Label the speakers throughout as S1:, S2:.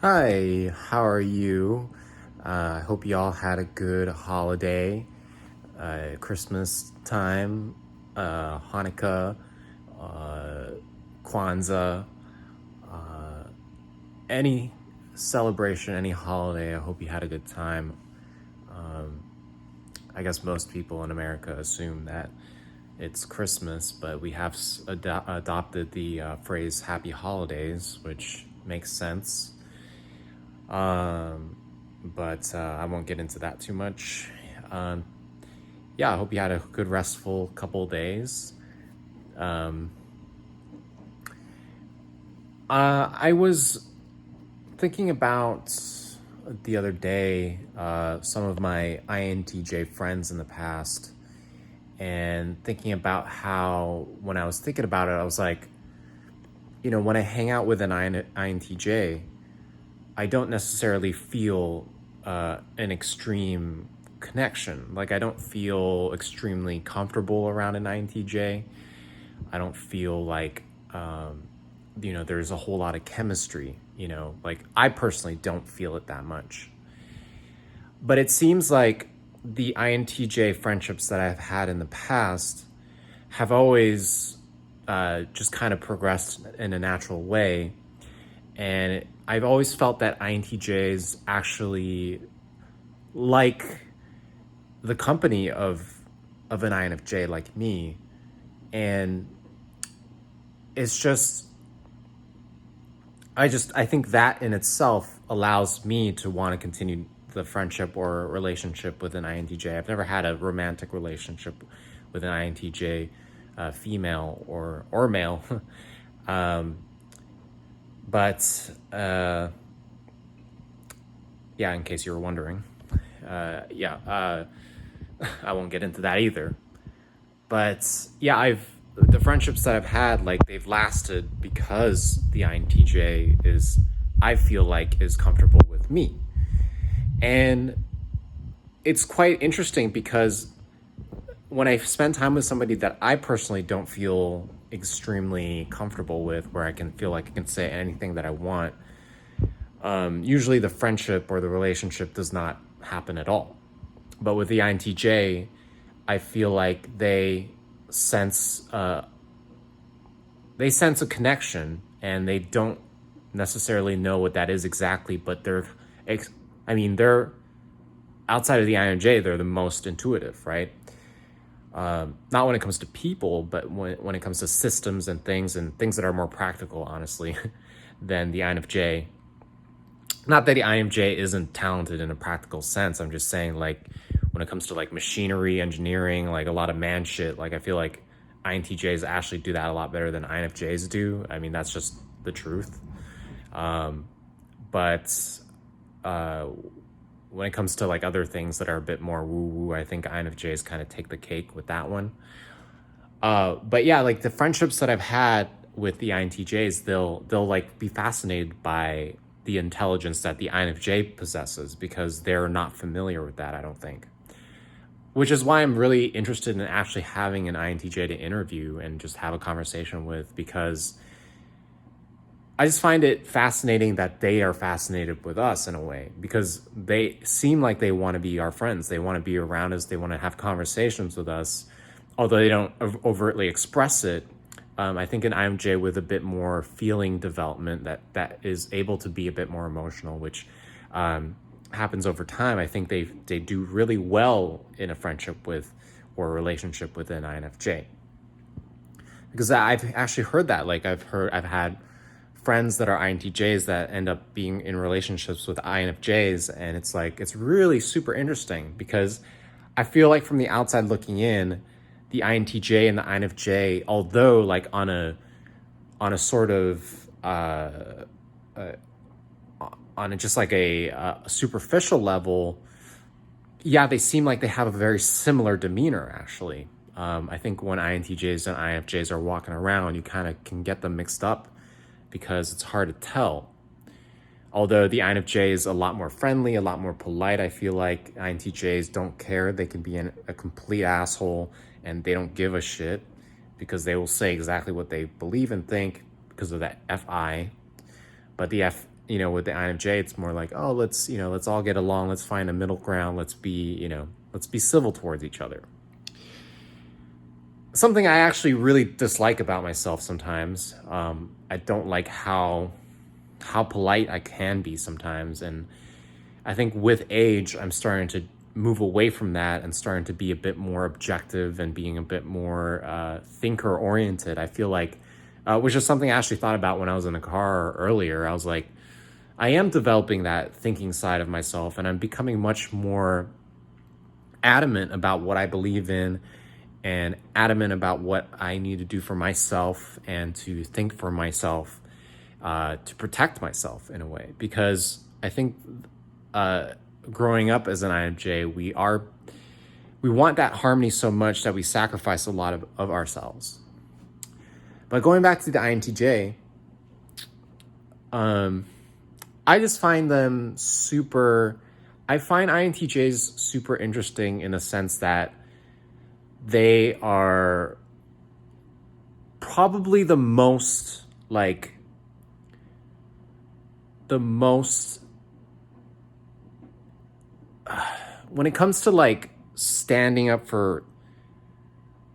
S1: Hi, how are you? I hope you all had a good holiday, Christmas time, Hanukkah, uh, Kwanzaa, any celebration, any holiday. I hope you had a good time. I guess most people in America assume that it's Christmas, but we have adopted the phrase happy holidays, which makes sense. But I won't get into that too much. Um, yeah, I hope you had a good restful couple of days. I was thinking about the other day some of my INTJ friends in the past, and thinking about how when I was thinking about it, I was like, when I hang out with an INTJ, I don't necessarily feel an extreme connection. Like, I don't feel extremely comfortable around an INTJ. I don't feel like, there's a whole lot of chemistry, like I personally don't feel it that much. But it seems like the INTJ friendships that I've had in the past have always just kind of progressed in a natural way. And I've always felt that INTJs actually like the company of an INFJ like me. And it's just I think that in itself allows me to want to continue the friendship or relationship with an INTJ. I've never had a romantic relationship with an INTJ, female or male. But yeah, in case you were wondering, I won't get into that either. But yeah, the friendships that I've had, like, they've lasted because the INTJ I feel like, is comfortable with me. And it's quite interesting because when I spend time with somebody that I personally don't feel extremely comfortable with, where I can feel like I can say anything that I want, usually the friendship or the relationship does not happen at all. But with the INTJ, I feel like sense they sense a connection, and they don't necessarily know what that is exactly, but they're outside of the INJ, they're the most intuitive, right? Not when it comes to people, but when it comes to systems and things that are more practical, honestly, than the INFJ. Not that the INFJ isn't talented in a practical sense. I'm just saying, like, when it comes to like machinery, engineering, like a lot of man shit, like I feel like INTJs actually do that a lot better than INFJs do. I mean, that's just the truth. But when it comes to like other things that are a bit more woo-woo, I think INFJs kind of take the cake with that one. But yeah, like the friendships that I've had with the INTJs, they'll like be fascinated by the intelligence that the INFJ possesses, because they're not familiar with that, I don't think. Which is why I'm really interested in actually having an INTJ to interview and just have a conversation with, because I just find it fascinating that they are fascinated with us in a way, because they seem like they want to be our friends. They want to be around us. They want to have conversations with us, although they don't overtly express it. I think an INFJ with a bit more feeling development that is able to be a bit more emotional, which happens over time. I think they do really well in a friendship with or a relationship with an INFJ, because I've actually heard that. Like I've had friends that are INTJs that end up being in relationships with INFJs, and it's really super interesting, because I feel like from the outside looking in, the INTJ and the INFJ, although like on a sort of on a, just like a superficial level, yeah, they seem like they have a very similar demeanor, actually. I think when INTJs and INFJs are walking around, you kind of can get them mixed up because it's hard to tell. Although the INFJ is a lot more friendly, a lot more polite, I feel like INTJs don't care. They can be a complete asshole, and they don't give a shit, because they will say exactly what they believe and think because of that FI. But the with the INFJ, it's more like, oh, let's all get along. Let's find a middle ground. Let's be civil towards each other. Something I actually really dislike about myself sometimes. I don't like how polite I can be sometimes. And I think with age, I'm starting to move away from that and starting to be a bit more objective and being a bit more thinker oriented. I feel like, which is something I actually thought about when I was in the car earlier. I was like, I am developing that thinking side of myself, and I'm becoming much more adamant about what I believe in and adamant about what I need to do for myself and to think for myself, to protect myself in a way. Because I think growing up as an INFJ, we want that harmony so much that we sacrifice a lot of ourselves. But going back to the INTJ, I just find them I find INTJs super interesting in the sense that they are probably the most when it comes to standing up for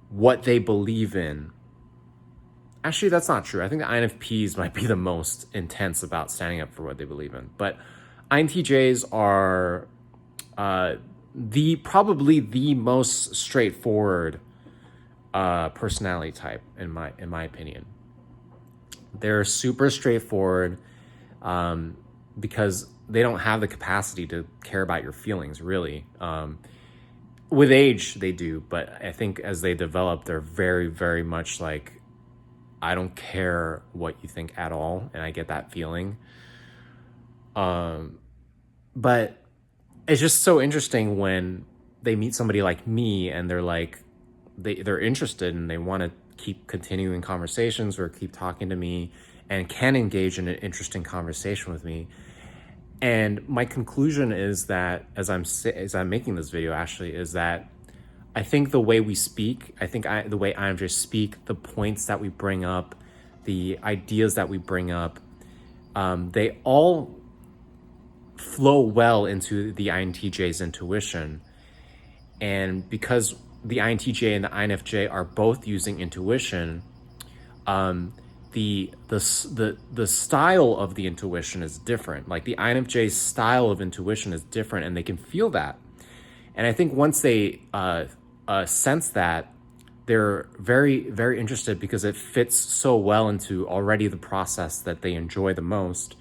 S1: what they believe in. Actually, that's not true. I think the INFPs might be the most intense about standing up for what they believe in. But INTJs are probably the most straightforward personality type in my opinion. They're super straightforward because they don't have the capacity to care about your feelings, really. With age, they do, but I think as they develop, they're very, very much like, I don't care what you think at all, and I get that feeling. But it's just so interesting when they meet somebody like me and they're like, they're interested and they want to keep continuing conversations or keep talking to me and can engage in an interesting conversation with me. And my conclusion is that as I'm making this video actually is that I think the way we speak, the way INFJs speak, the points that we bring up, the ideas that we bring up, they all flow well into the INTJ's intuition. And because the INTJ and the INFJ are both using intuition, the style of the intuition is different. Like the INFJ's style of intuition is different, and they can feel that. And I think once they sense that, they're very, very interested because it fits so well into already the process that they enjoy the most.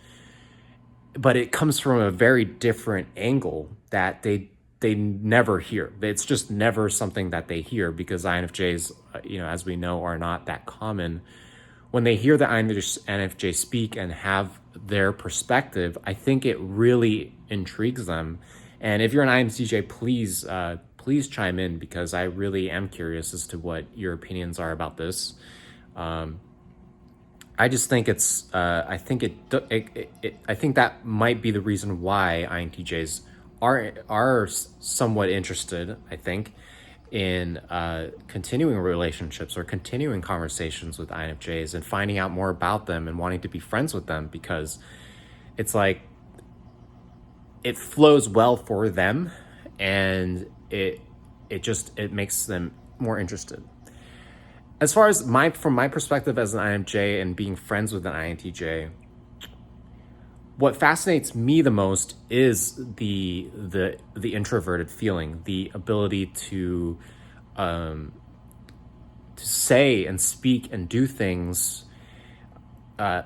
S1: But it comes from a very different angle that they never hear. It's just never something that they hear because INFJs, as we know, are not that common. When they hear the INFJ speak and have their perspective, I think it really intrigues them. And if you're an INTJ, please chime in because I really am curious as to what your opinions are about this. I just think I think that might be the reason why INTJs are somewhat interested, I think, in continuing relationships or continuing conversations with INFJs and finding out more about them and wanting to be friends with them, because it's like it flows well for them and it makes them more interested. As far as from my perspective as an INFJ and being friends with an INTJ, what fascinates me the most is the introverted feeling, the ability to say and speak and do things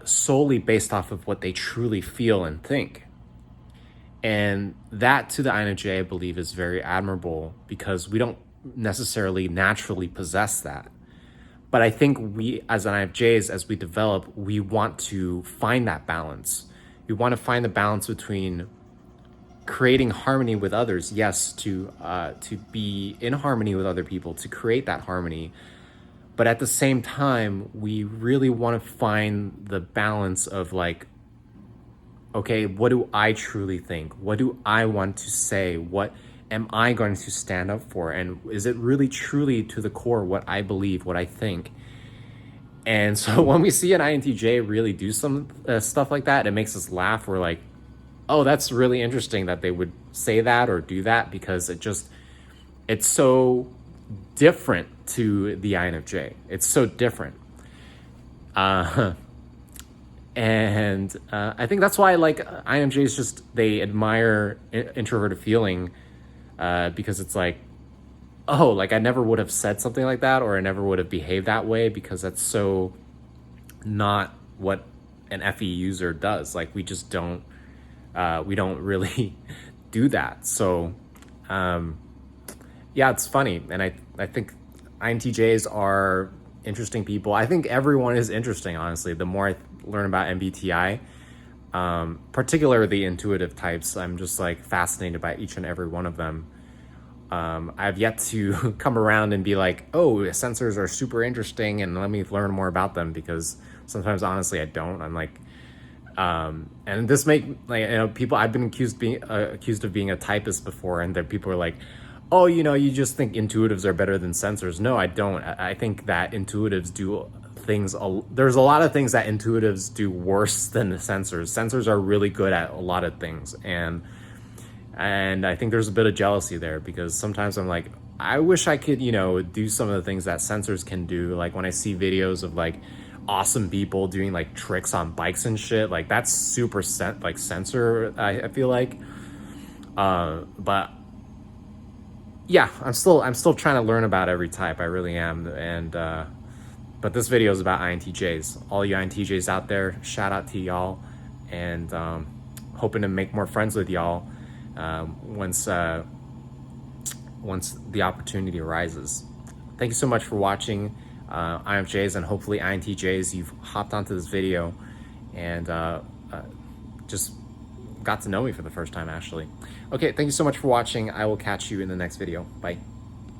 S1: solely based off of what they truly feel and think. And that to the INFJ, I believe, is very admirable because we don't necessarily naturally possess that. But I think we, as INFJs, as we develop, we want to find that balance. We want to find the balance between creating harmony with others, yes, to be in harmony with other people, to create that harmony. But at the same time, we really want to find the balance of like, okay, what do I truly think? What do I want to say? What am I going to stand up for? And is it really truly to the core what I believe, what I think? And so when we see an INTJ really do some stuff like that, it makes us laugh. We're like, oh, that's really interesting that they would say that or do that, because it's so different to the INFJ. It's so different. And I think that's why, like, INFJs just, they admire introverted feeling, because it's like, oh, like I never would have said something like that, or I never would have behaved that way, because that's so not what an FE user does. Like, we just don't really do that. So yeah, it's funny. And I think INTJs are interesting people. I think everyone is interesting, honestly. The more I learn about MBTI, particularly the intuitive types, I'm just like fascinated by each and every one of them. I've yet to come around and be like, oh, sensors are super interesting and let me learn more about them, because sometimes honestly I don't. I'm like, and this people, I've been accused of being a typist before, and there people are like, oh, you just think intuitives are better than sensors. No, I don't. I think that intuitives do things, there's a lot of things that intuitives do worse than the sensors. Sensors are really good at a lot of things, and I think there's a bit of jealousy there, because sometimes I'm like, I wish I could, do some of the things that sensors can do. Like when I see videos of like awesome people doing like tricks on bikes and shit, like that's super sensor, I feel like. But yeah, I'm still trying to learn about every type. I really am. And but this video is about INTJs. All you INTJs out there, shout out to y'all, and hoping to make more friends with y'all once the opportunity arises. Thank you so much for watching, INFJs, and hopefully INTJs, you've hopped onto this video and just got to know me for the first time, actually. Okay, thank you so much for watching. I will catch you in the next video. Bye.